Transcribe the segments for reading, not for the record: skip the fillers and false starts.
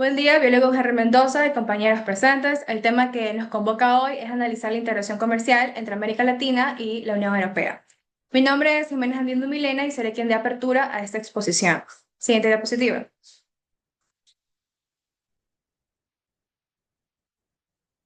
Buen día, biólogo Henry Mendoza y compañeros presentes. El tema que nos convoca hoy es analizar la integración comercial entre América Latina y la Unión Europea. Mi nombre es Jiménez Andiendo Milena y seré quien dé apertura a esta exposición. Siguiente diapositiva.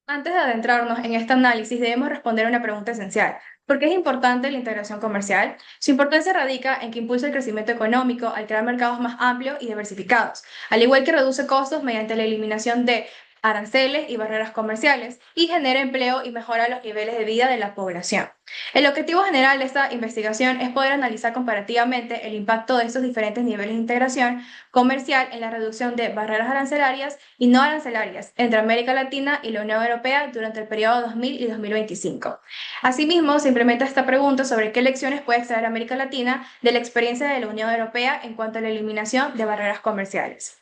Antes de adentrarnos en este análisis, debemos responder a una pregunta esencial. ¿Por qué es importante la integración comercial? Su importancia radica en que impulsa el crecimiento económico al crear mercados más amplios y diversificados, al igual que reduce costos mediante la eliminación de aranceles y barreras comerciales, y genera empleo y mejora los niveles de vida de la población. El objetivo general de esta investigación es poder analizar comparativamente el impacto de estos diferentes niveles de integración comercial en la reducción de barreras arancelarias y no arancelarias entre América Latina y la Unión Europea durante el periodo 2000 y 2025. Asimismo, se implementa esta pregunta sobre qué lecciones puede extraer América Latina de la experiencia de la Unión Europea en cuanto a la eliminación de barreras comerciales.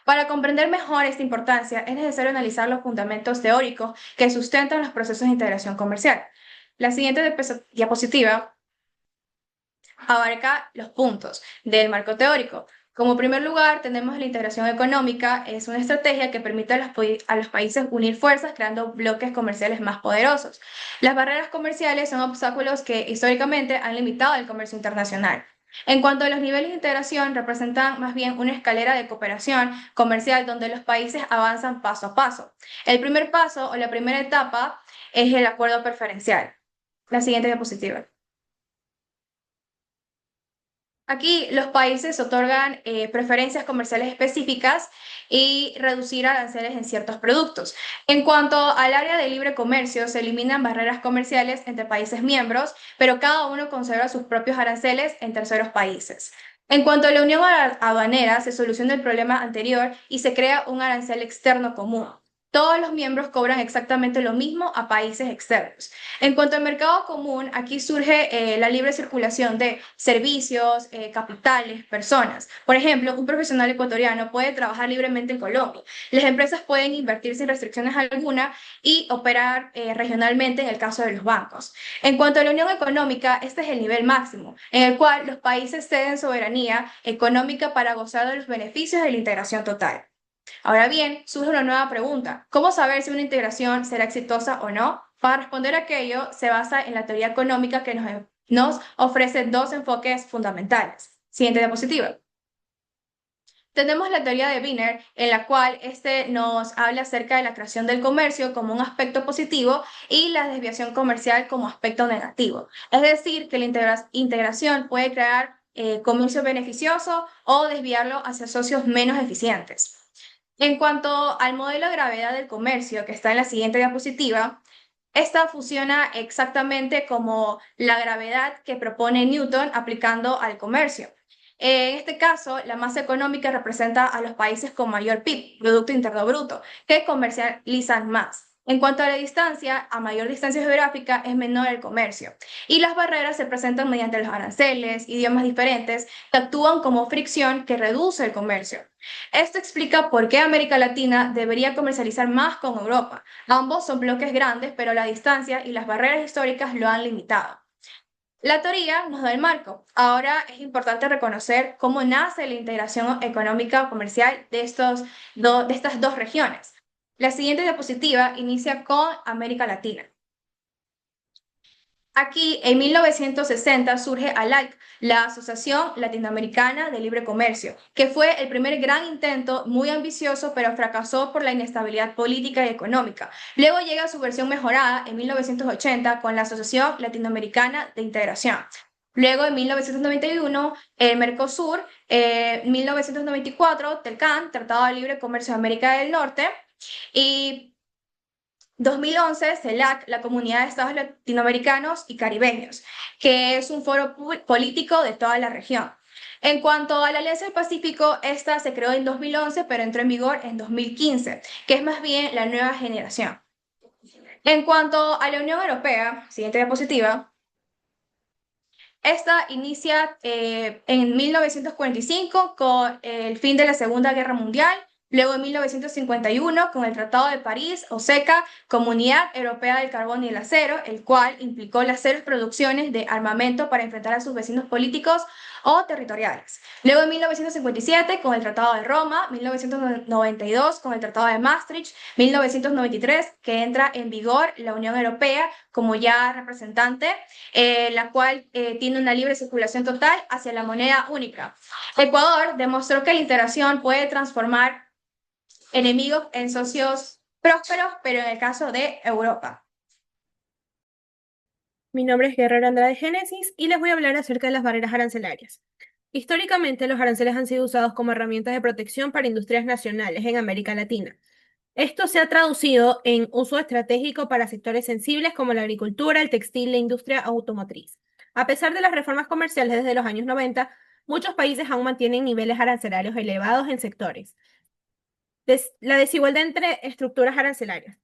Para comprender mejor esta importancia, es necesario analizar los fundamentos teóricos que sustentan los procesos de integración comercial. La siguiente diapositiva abarca los puntos del marco teórico. Como primer lugar, tenemos la integración económica, es una estrategia que permite a los países unir fuerzas creando bloques comerciales más poderosos. Las barreras comerciales son obstáculos que históricamente han limitado el comercio internacional. En cuanto a los niveles de integración, representan más bien una escalera de cooperación comercial donde los países avanzan paso a paso. El primer paso o la primera etapa es el acuerdo preferencial. La siguiente diapositiva. Aquí los países otorgan preferencias comerciales específicas y reducir aranceles en ciertos productos. En cuanto al área de libre comercio, se eliminan barreras comerciales entre países miembros, pero cada uno conserva sus propios aranceles en terceros países. En cuanto a la unión aduanera, se soluciona el problema anterior y se crea un arancel externo común. Todos los miembros cobran exactamente lo mismo a países externos. En cuanto al mercado común, aquí surge la libre circulación de servicios, capitales, personas. Por ejemplo, un profesional ecuatoriano puede trabajar libremente en Colombia. Las empresas pueden invertir sin restricciones alguna y operar regionalmente en el caso de los bancos. En cuanto a la unión económica, este es el nivel máximo, en el cual los países ceden soberanía económica para gozar de los beneficios de la integración total. Ahora bien, surge una nueva pregunta. ¿Cómo saber si una integración será exitosa o no? Para responder a aquello, se basa en la teoría económica que nos ofrece dos enfoques fundamentales. Siguiente diapositiva. Tenemos la teoría de Wiener, en la cual este nos habla acerca de la creación del comercio como un aspecto positivo y la desviación comercial como aspecto negativo. Es decir, que la integración puede crear comercio beneficioso o desviarlo hacia socios menos eficientes. En cuanto al modelo de gravedad del comercio, que está en la siguiente diapositiva, esta funciona exactamente como la gravedad que propone Newton aplicando al comercio. En este caso, la masa económica representa a los países con mayor PIB, Producto Interno Bruto, que comercializan más. En cuanto a la distancia, a mayor distancia geográfica es menor el comercio. Y las barreras se presentan mediante los aranceles, idiomas diferentes, que actúan como fricción que reduce el comercio. Esto explica por qué América Latina debería comercializar más con Europa. Ambos son bloques grandes, pero la distancia y las barreras históricas lo han limitado. La teoría nos da el marco. Ahora es importante reconocer cómo nace la integración económica comercial de estas dos regiones. La siguiente diapositiva inicia con América Latina. Aquí, en 1960, surge ALAC, la Asociación Latinoamericana de Libre Comercio, que fue el primer gran intento muy ambicioso, pero fracasó por la inestabilidad política y económica. Luego llega su versión mejorada en 1980 con la Asociación Latinoamericana de Integración. Luego, en 1991, el Mercosur, 1994, TELCAN, Tratado de Libre Comercio de América del Norte, y 2011, CELAC, la Comunidad de Estados Latinoamericanos y Caribeños, que es un foro político de toda la región. En cuanto a la Alianza del Pacífico, esta se creó en 2011, pero entró en vigor en 2015, que es más bien la nueva generación. En cuanto a la Unión Europea, siguiente diapositiva, esta inicia en 1945 con el fin de la Segunda Guerra Mundial, luego en 1951 con el Tratado de París, o SECA, Comunidad Europea del Carbón y el Acero, el cual implicó las cero producciones de armamento para enfrentar a sus vecinos políticos o territoriales. Luego en 1957 con el Tratado de Roma, 1992 con el Tratado de Maastricht, 1993 que entra en vigor la Unión Europea como ya representante, la cual tiene una libre circulación total hacia la moneda única. Ecuador demostró que la integración puede transformar enemigos en socios prósperos, pero en el caso de Europa. Mi nombre es Guerrero Andrade Génesis y les voy a hablar acerca de las barreras arancelarias. Históricamente, los aranceles han sido usados como herramientas de protección para industrias nacionales en América Latina. Esto se ha traducido en uso estratégico para sectores sensibles como la agricultura, el textil, la industria automotriz. A pesar de las reformas comerciales desde los años 90, muchos países aún mantienen niveles arancelarios elevados en sectores. La desigualdad entre estructuras arancelarias.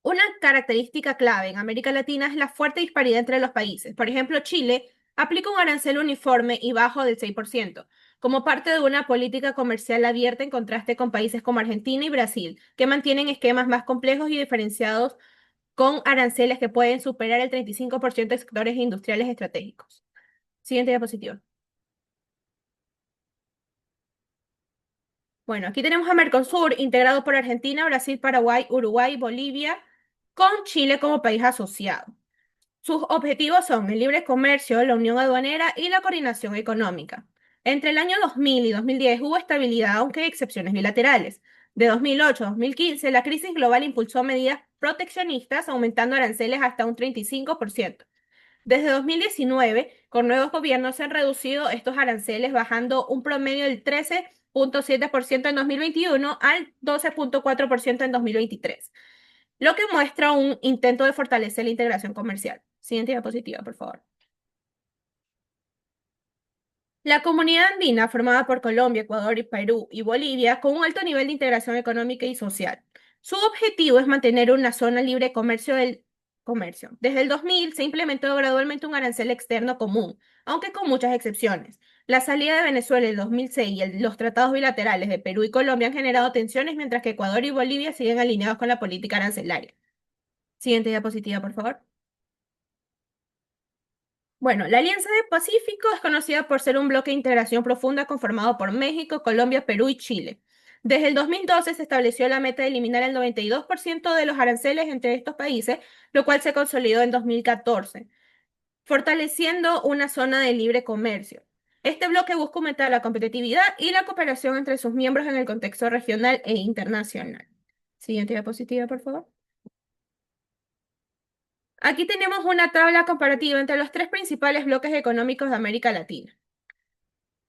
Una característica clave en América Latina es la fuerte disparidad entre los países. Por ejemplo, Chile aplica un arancel uniforme y bajo del 6%, como parte de una política comercial abierta en contraste con países como Argentina y Brasil, que mantienen esquemas más complejos y diferenciados con aranceles que pueden superar el 35% de sectores industriales estratégicos. Siguiente diapositiva. Bueno, aquí tenemos a Mercosur, integrado por Argentina, Brasil, Paraguay, Uruguay, Bolivia, con Chile como país asociado. Sus objetivos son el libre comercio, la unión aduanera y la coordinación económica. Entre el año 2000 y 2010 hubo estabilidad, aunque hay excepciones bilaterales. De 2008 a 2015, la crisis global impulsó medidas proteccionistas, aumentando aranceles hasta un 35%. Desde 2019, con nuevos gobiernos se han reducido estos aranceles, bajando un promedio del 13,7% en 2021 al 12,4% en 2023, lo que muestra un intento de fortalecer la integración comercial. Siguiente diapositiva, por favor. La comunidad andina, formada por Colombia, Ecuador, Perú y Bolivia, con un alto nivel de integración económica y social. Su objetivo es mantener una zona libre de comercio del comercio. Desde el 2000 se implementó gradualmente un arancel externo común, aunque con muchas excepciones. La salida de Venezuela en el 2006 y los tratados bilaterales de Perú y Colombia han generado tensiones, mientras que Ecuador y Bolivia siguen alineados con la política arancelaria. Siguiente diapositiva, por favor. Bueno, la Alianza del Pacífico es conocida por ser un bloque de integración profunda conformado por México, Colombia, Perú y Chile. Desde el 2012 se estableció la meta de eliminar el 92% de los aranceles entre estos países, lo cual se consolidó en 2014, fortaleciendo una zona de libre comercio. Este bloque busca aumentar la competitividad y la cooperación entre sus miembros en el contexto regional e internacional. Siguiente diapositiva, por favor. Aquí tenemos una tabla comparativa entre los tres principales bloques económicos de América Latina,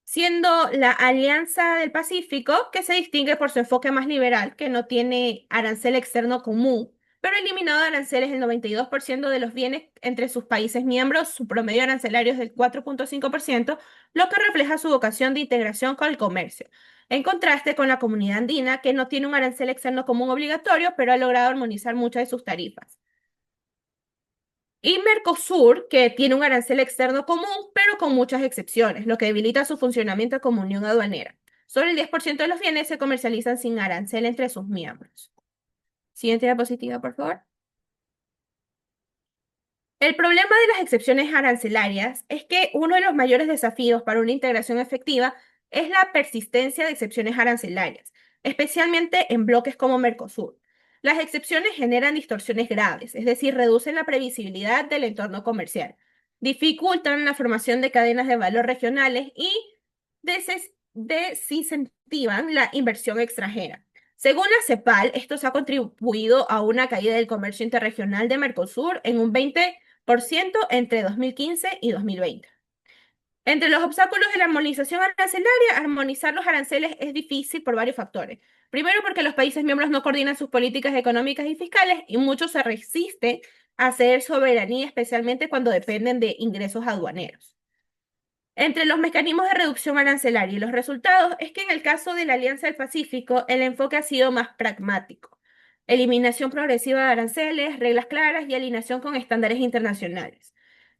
siendo la Alianza del Pacífico, que se distingue por su enfoque más liberal, que no tiene arancel externo común, pero ha eliminado aranceles el 92% de los bienes entre sus países miembros. Su promedio arancelario es del 4,5%, lo que refleja su vocación de integración con el comercio, en contraste con la comunidad andina, que no tiene un arancel externo común obligatorio, pero ha logrado armonizar muchas de sus tarifas. Y Mercosur, que tiene un arancel externo común, pero con muchas excepciones, lo que debilita su funcionamiento como unión aduanera. Solo el 10% de los bienes se comercializan sin arancel entre sus miembros. Siguiente diapositiva, por favor. El problema de las excepciones arancelarias es que uno de los mayores desafíos para una integración efectiva es la persistencia de excepciones arancelarias, especialmente en bloques como Mercosur. Las excepciones generan distorsiones graves, es decir, reducen la previsibilidad del entorno comercial, dificultan la formación de cadenas de valor regionales y desincentivan la inversión extranjera. Según la CEPAL, esto se ha contribuido a una caída del comercio interregional de Mercosur en un 20% entre 2015 y 2020. Entre los obstáculos de la armonización arancelaria, armonizar los aranceles es difícil por varios factores. Primero, porque los países miembros no coordinan sus políticas económicas y fiscales y muchos se resisten a ceder soberanía, especialmente cuando dependen de ingresos aduaneros. Entre los mecanismos de reducción arancelaria y los resultados es que en el caso de la Alianza del Pacífico, el enfoque ha sido más pragmático. Eliminación progresiva de aranceles, reglas claras y alineación con estándares internacionales.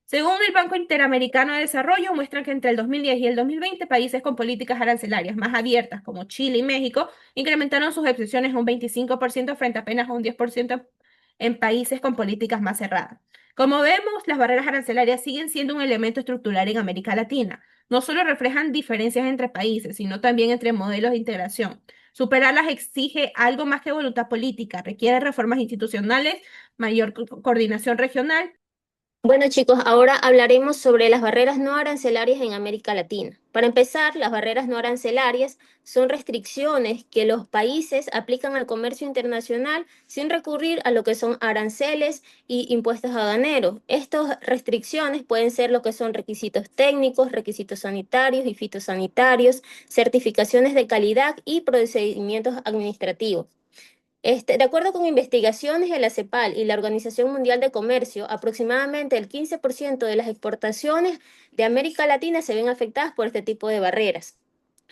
Según el Banco Interamericano de Desarrollo, muestran que entre el 2010 y el 2020, países con políticas arancelarias más abiertas, como Chile y México, incrementaron sus excepciones a un 25% frente a apenas a un 10% en países con políticas más cerradas. Como vemos, las barreras arancelarias siguen siendo un elemento estructural en América Latina. no solo reflejan diferencias entre países, sino también entre modelos de integración. Superarlas exige algo más que voluntad política, requiere reformas institucionales, mayor coordinación regional. Bueno, chicos, ahora hablaremos sobre las barreras no arancelarias en América Latina. Para empezar, las barreras no arancelarias son restricciones que los países aplican al comercio internacional sin recurrir a lo que son aranceles y impuestos aduaneros. Estas restricciones pueden ser lo que son requisitos técnicos, requisitos sanitarios y fitosanitarios, certificaciones de calidad y procedimientos administrativos. De acuerdo con investigaciones de la CEPAL y la Organización Mundial de Comercio, aproximadamente el 15% de las exportaciones de América Latina se ven afectadas por este tipo de barreras.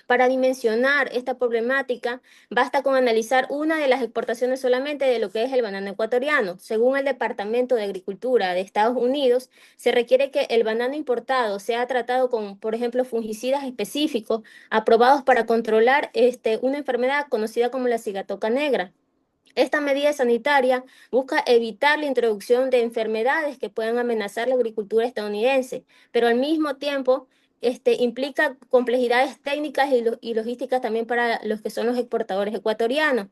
Para dimensionar esta problemática, basta con analizar una de las exportaciones solamente de lo que es el banano ecuatoriano. Según el Departamento de Agricultura de Estados Unidos, se requiere que el banano importado sea tratado con, por ejemplo, fungicidas específicos aprobados para controlar una enfermedad conocida como la cigatoca negra. Esta medida sanitaria busca evitar la introducción de enfermedades que puedan amenazar la agricultura estadounidense, pero al mismo tiempo implica complejidades técnicas y logísticas también para los que son los exportadores ecuatorianos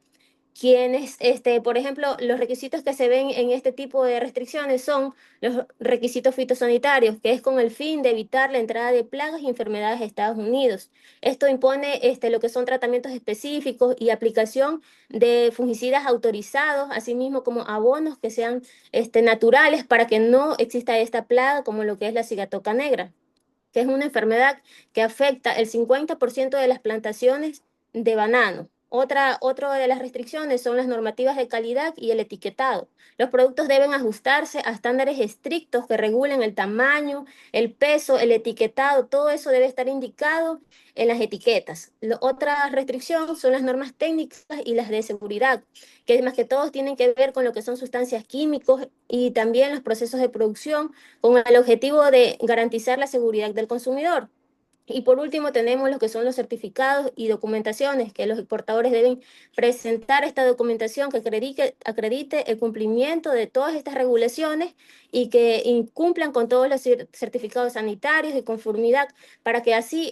quienes, por ejemplo, los requisitos que se ven en este tipo de restricciones son los requisitos fitosanitarios, que es con el fin de evitar la entrada de plagas y enfermedades a Estados Unidos. Esto impone lo que son tratamientos específicos y aplicación de fungicidas autorizados, asimismo como abonos que sean naturales para que no exista esta plaga como lo que es la cigatoca negra, que es una enfermedad que afecta el 50% de las plantaciones de banano. Otra de las restricciones son las normativas de calidad y el etiquetado. Los productos deben ajustarse a estándares estrictos que regulen el tamaño, el peso, el etiquetado, todo eso debe estar indicado en las etiquetas. Otra restricción son las normas técnicas y las de seguridad, que más que todo tienen que ver con lo que son sustancias químicos y también los procesos de producción con el objetivo de garantizar la seguridad del consumidor. Y por último tenemos lo que son los certificados y documentaciones, que los exportadores deben presentar esta documentación que acredite el cumplimiento de todas estas regulaciones y que cumplan con todos los certificados sanitarios de conformidad para que así,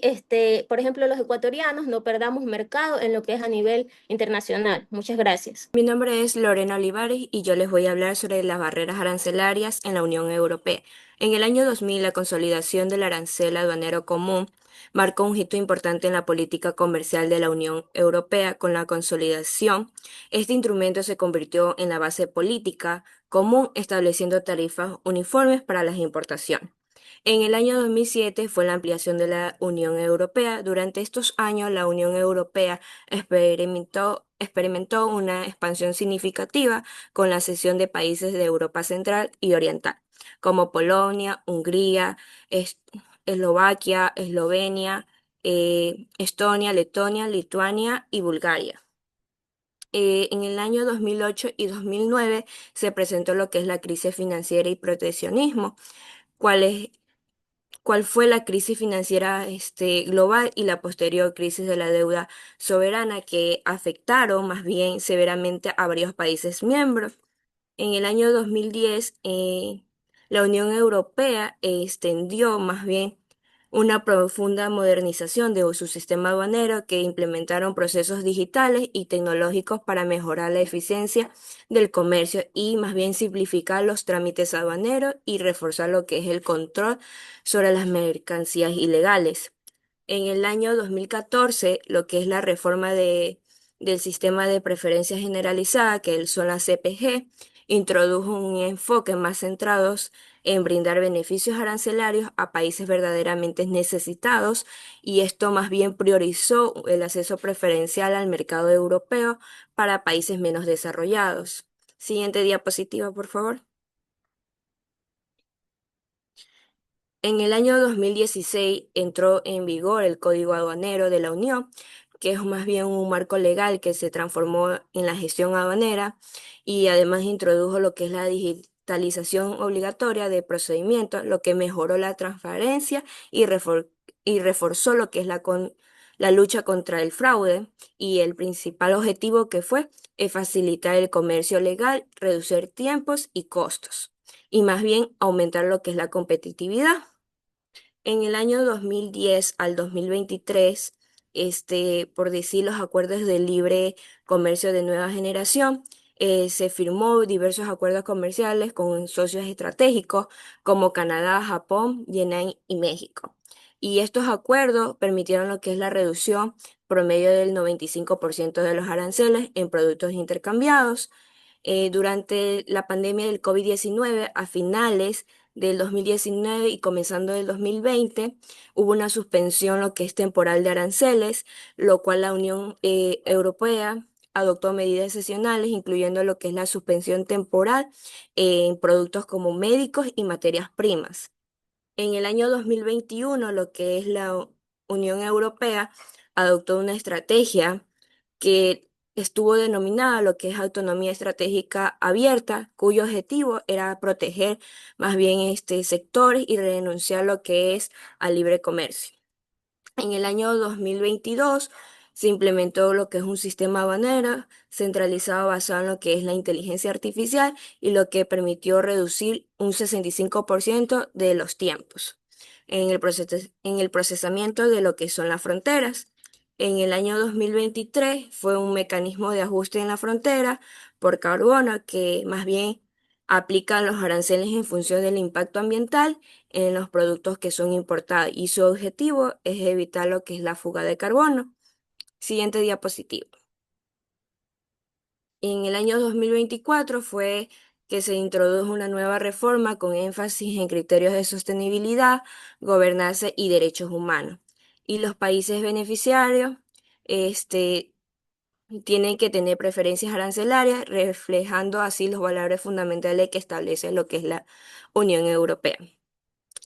por ejemplo, los ecuatorianos no perdamos mercado en lo que es a nivel internacional. Muchas gracias. Mi nombre es Lorena Olivares y yo les voy a hablar sobre las barreras arancelarias en la Unión Europea. En el año 2000, la consolidación del arancel aduanero común marcó un hito importante en la política comercial de la Unión Europea. Con la consolidación, este instrumento se convirtió en la base política común, estableciendo tarifas uniformes para las importaciones. En el año 2007 fue la ampliación de la Unión Europea. Durante estos años, la Unión Europea experimentó una expansión significativa con la cesión de países de Europa Central y Oriental, como Polonia, Hungría, Eslovaquia, Eslovenia, Estonia, Letonia, Lituania y Bulgaria. En el año 2008 y 2009 se presentó lo que es la crisis financiera y proteccionismo. ¿Cuál es cuál fue la crisis financiera global y la posterior crisis de la deuda soberana que afectaron más bien severamente a varios países miembros? En el año 2010, la Unión Europea extendió más bien una profunda modernización de su sistema aduanero que implementaron procesos digitales y tecnológicos para mejorar la eficiencia del comercio y más bien simplificar los trámites aduaneros y reforzar lo que es el control sobre las mercancías ilegales. En el año 2014, lo que es la reforma del sistema de preferencia generalizada, que son las CPG, introdujo un enfoque más centrado en brindar beneficios arancelarios a países verdaderamente necesitados y esto más bien priorizó el acceso preferencial al mercado europeo para países menos desarrollados. Siguiente diapositiva, por favor. En el año 2016 entró en vigor el Código Aduanero de la Unión, que es más bien un marco legal que se transformó en la gestión aduanera y además introdujo lo que es la digitalización obligatoria de procedimientos, lo que mejoró la transparencia y reforzó lo que es la lucha contra el fraude y el principal objetivo que fue es facilitar el comercio legal, reducir tiempos y costos y más bien aumentar lo que es la competitividad. En el año 2010 al 2023, por decir los acuerdos de libre comercio de nueva generación, se firmó diversos acuerdos comerciales con socios estratégicos como Canadá, Japón, Vietnam y México. Y estos acuerdos permitieron lo que es la reducción promedio del 95% de los aranceles en productos intercambiados. Durante la pandemia del COVID-19, a finales del 2019 y comenzando del 2020, hubo una suspensión, lo que es temporal de aranceles, lo cual la Unión Europea adoptó medidas excepcionales, incluyendo lo que es la suspensión temporal en productos como médicos y materias primas. En el año 2021, lo que es la Unión Europea adoptó una estrategia que estuvo denominada lo que es autonomía estratégica abierta, cuyo objetivo era proteger más bien sectores y renunciar lo que es al libre comercio. En el año 2022 se implementó lo que es un sistema banera centralizado basado en lo que es la inteligencia artificial y lo que permitió reducir un 65% de los tiempos en el procesamiento de lo que son las fronteras. En el año 2023 fue un mecanismo de ajuste en la frontera por carbono que más bien aplica los aranceles en función del impacto ambiental en los productos que son importados y su objetivo es evitar lo que es la fuga de carbono. Siguiente diapositiva. En el año 2024 fue que se introdujo una nueva reforma con énfasis en criterios de sostenibilidad, gobernanza y derechos humanos. Y los países beneficiarios, tienen que tener preferencias arancelarias, reflejando así los valores fundamentales que establece lo que es la Unión Europea.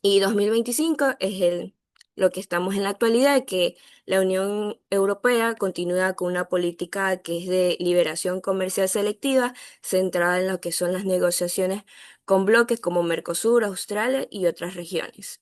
Y 2025 es lo que estamos en la actualidad, que la Unión Europea continúa con una política que es de liberación comercial selectiva, centrada en lo que son las negociaciones con bloques como Mercosur, Australia y otras regiones.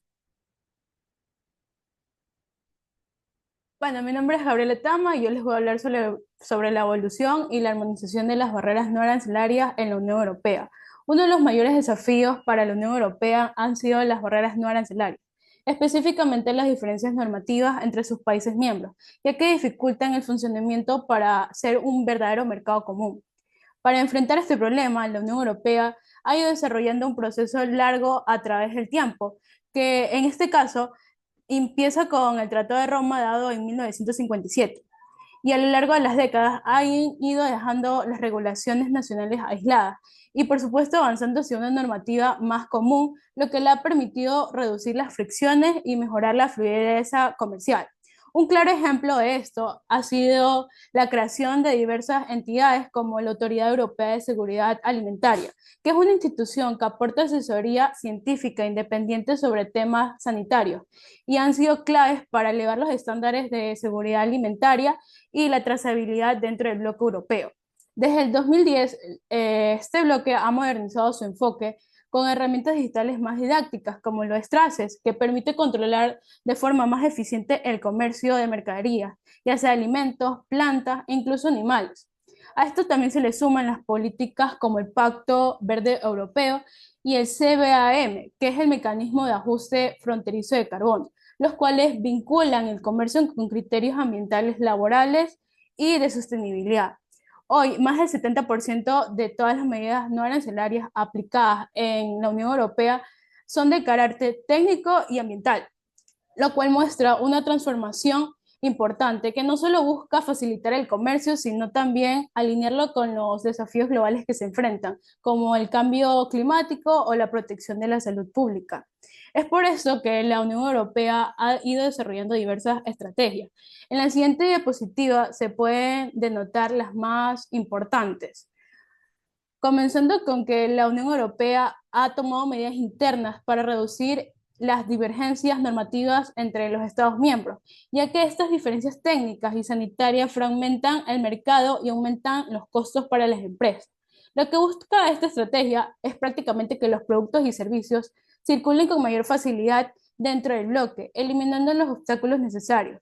Bueno, mi nombre es Gabriela Tama y yo les voy a hablar sobre la evolución y la armonización de las barreras no arancelarias en la Unión Europea. Uno de los mayores desafíos para la Unión Europea han sido las barreras no arancelarias, específicamente las diferencias normativas entre sus países miembros, ya que dificultan el funcionamiento para ser un verdadero mercado común. Para enfrentar este problema, la Unión Europea ha ido desarrollando un proceso largo a través del tiempo, que en este caso empieza con el Tratado de Roma dado en 1957 y a lo largo de las décadas han ido dejando las regulaciones nacionales aisladas y por supuesto avanzando hacia una normativa más común, lo que le ha permitido reducir las fricciones y mejorar la fluidez comercial. Un claro ejemplo de esto ha sido la creación de diversas entidades como la Autoridad Europea de Seguridad Alimentaria, que es una institución que aporta asesoría científica independiente sobre temas sanitarios y han sido claves para elevar los estándares de seguridad alimentaria y la trazabilidad dentro del bloque europeo. Desde el 2010, este bloque ha modernizado su enfoque con herramientas digitales más didácticas, como los Traces, que permite controlar de forma más eficiente el comercio de mercaderías, ya sea alimentos, plantas e incluso animales. A esto también se le suman las políticas como el Pacto Verde Europeo y el CBAM, que es el mecanismo de ajuste fronterizo de carbono, los cuales vinculan el comercio con criterios ambientales laborales y de sostenibilidad. Hoy, más del 70% de todas las medidas no arancelarias aplicadas en la Unión Europea son de carácter técnico y ambiental, lo cual muestra una transformación importante que no solo busca facilitar el comercio, sino también alinearlo con los desafíos globales que se enfrentan, como el cambio climático o la protección de la salud pública. Es por eso que la Unión Europea ha ido desarrollando diversas estrategias. En la siguiente diapositiva se pueden denotar las más importantes. Comenzando con que la Unión Europea ha tomado medidas internas para reducir las divergencias normativas entre los Estados miembros, ya que estas diferencias técnicas y sanitarias fragmentan el mercado y aumentan los costos para las empresas. Lo que busca esta estrategia es prácticamente que los productos y servicios circulen con mayor facilidad dentro del bloque, eliminando los obstáculos necesarios.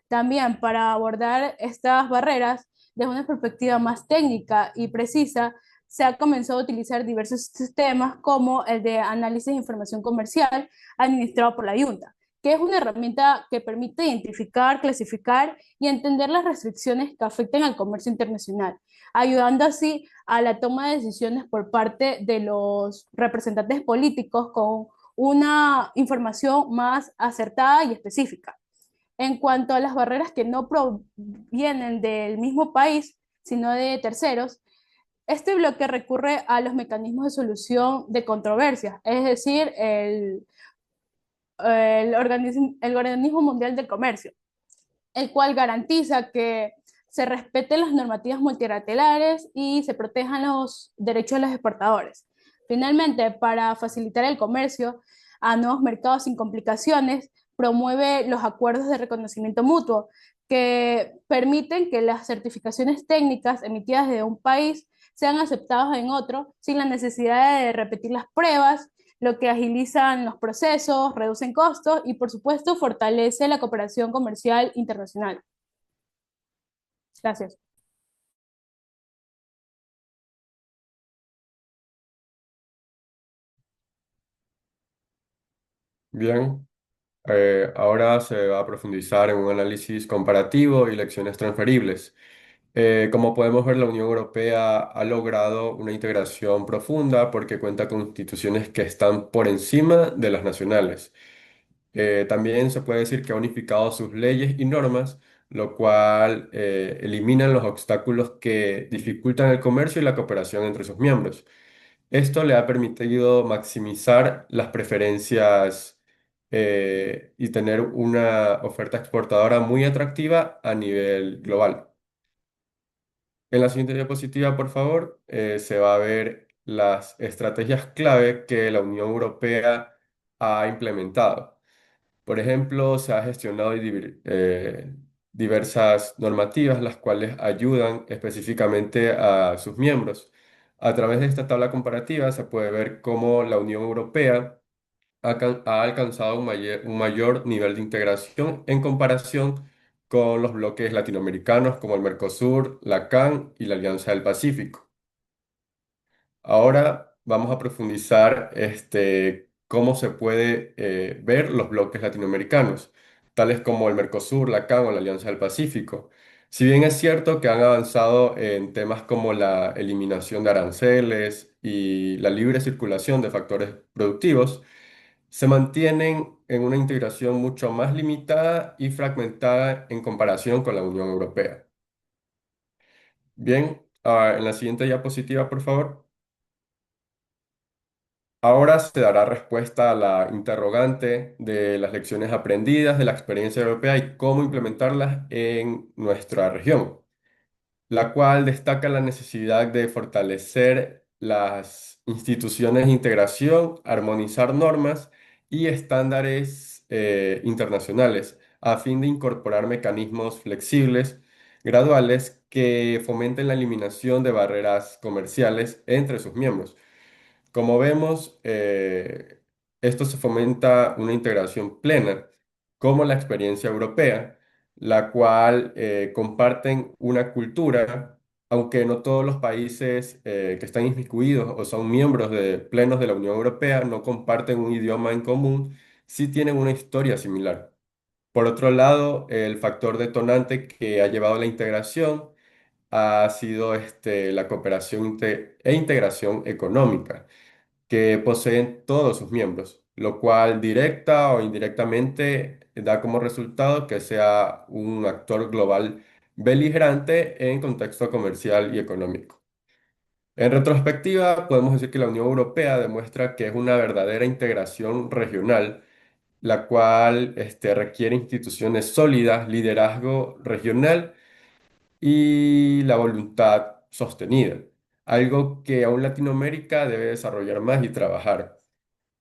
También para abordar estas barreras desde una perspectiva más técnica y precisa, se ha comenzado a utilizar diversos sistemas como el de análisis de información comercial administrado por la Junta, que es una herramienta que permite identificar, clasificar y entender las restricciones que afectan al comercio internacional, ayudando así a la toma de decisiones por parte de los representantes políticos con una información más acertada y específica. En cuanto a las barreras que no provienen del mismo país, sino de terceros, este bloque recurre a los mecanismos de solución de controversias, es decir, el Organismo Mundial del Comercio, el cual garantiza que se respeten las normativas multilaterales y se protejan los derechos de los exportadores. Finalmente, para facilitar el comercio a nuevos mercados sin complicaciones, promueve los acuerdos de reconocimiento mutuo que permiten que las certificaciones técnicas emitidas de un país sean aceptadas en otro sin la necesidad de repetir las pruebas, lo que agilizan los procesos, reducen costos y, por supuesto, fortalece la cooperación comercial internacional. Gracias. Bien, ahora se va a profundizar en un análisis comparativo y lecciones transferibles. Como podemos ver, la Unión Europea ha logrado una integración profunda porque cuenta con instituciones que están por encima de las nacionales. También se puede decir que ha unificado sus leyes y normas, lo cual elimina los obstáculos que dificultan el comercio y la cooperación entre sus miembros. Esto le ha permitido maximizar las preferencias y tener una oferta exportadora muy atractiva a nivel global. En la siguiente diapositiva, por favor, se va a ver las estrategias clave que la Unión Europea ha implementado. Por ejemplo, se ha gestionado diversas normativas, las cuales ayudan específicamente a sus miembros. A través de esta tabla comparativa se puede ver cómo la Unión Europea ha alcanzado un mayor nivel de integración en comparación con los bloques latinoamericanos como el Mercosur, la CAN y la Alianza del Pacífico. Ahora vamos a profundizar cómo se puede ver los bloques latinoamericanos, tales como el Mercosur, la CAN o la Alianza del Pacífico. Si bien es cierto que han avanzado en temas como la eliminación de aranceles y la libre circulación de factores productivos, se mantienen en una integración mucho más limitada y fragmentada en comparación con la Unión Europea. Bien, en la siguiente diapositiva, por favor. Ahora se dará respuesta a la interrogante de las lecciones aprendidas de la experiencia europea y cómo implementarlas en nuestra región, la cual destaca la necesidad de fortalecer las instituciones de integración, armonizar normas y estándares internacionales a fin de incorporar mecanismos flexibles, graduales, que fomenten la eliminación de barreras comerciales entre sus miembros. Como vemos, esto se fomenta una integración plena, como la experiencia europea, la cual comparten una cultura, aunque no todos los países que están inmiscuidos o son miembros plenos de la Unión Europea no comparten un idioma en común, sí tienen una historia similar. Por otro lado, el factor detonante que ha llevado a la integración ha sido la cooperación e integración económica que poseen todos sus miembros, lo cual directa o indirectamente da como resultado que sea un actor global beligerante en contexto comercial y económico. En retrospectiva, podemos decir que la Unión Europea demuestra que es una verdadera integración regional, la cual requiere instituciones sólidas, liderazgo regional y la voluntad sostenida, algo que aún Latinoamérica debe desarrollar más y trabajar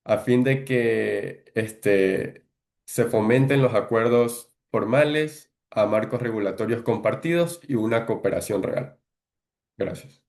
a fin de que se fomenten los acuerdos formales a marcos regulatorios compartidos y una cooperación real. Gracias.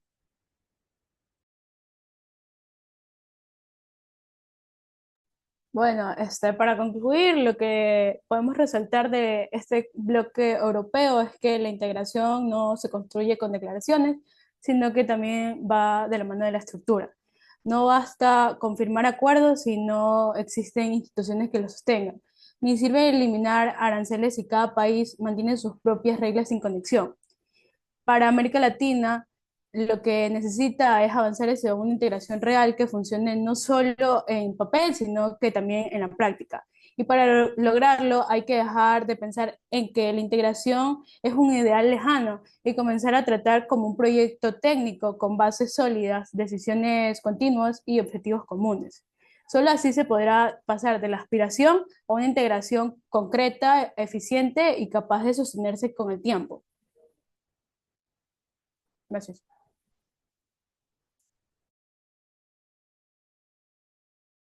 Bueno, para concluir, lo que podemos resaltar de este bloque europeo es que la integración no se construye con declaraciones, sino que también va de la mano de la estructura. No basta con firmar acuerdos si no existen instituciones que los sostengan. ni sirve eliminar aranceles si cada país mantiene sus propias reglas sin conexión. Para América Latina, lo que necesita es avanzar hacia una integración real que funcione no solo en papel, sino que también en la práctica. Y para lograrlo hay que dejar de pensar en que la integración es un ideal lejano y comenzar a tratar como un proyecto técnico con bases sólidas, decisiones continuas y objetivos comunes. Solo así se podrá pasar de la aspiración a una integración concreta, eficiente y capaz de sostenerse con el tiempo. Gracias.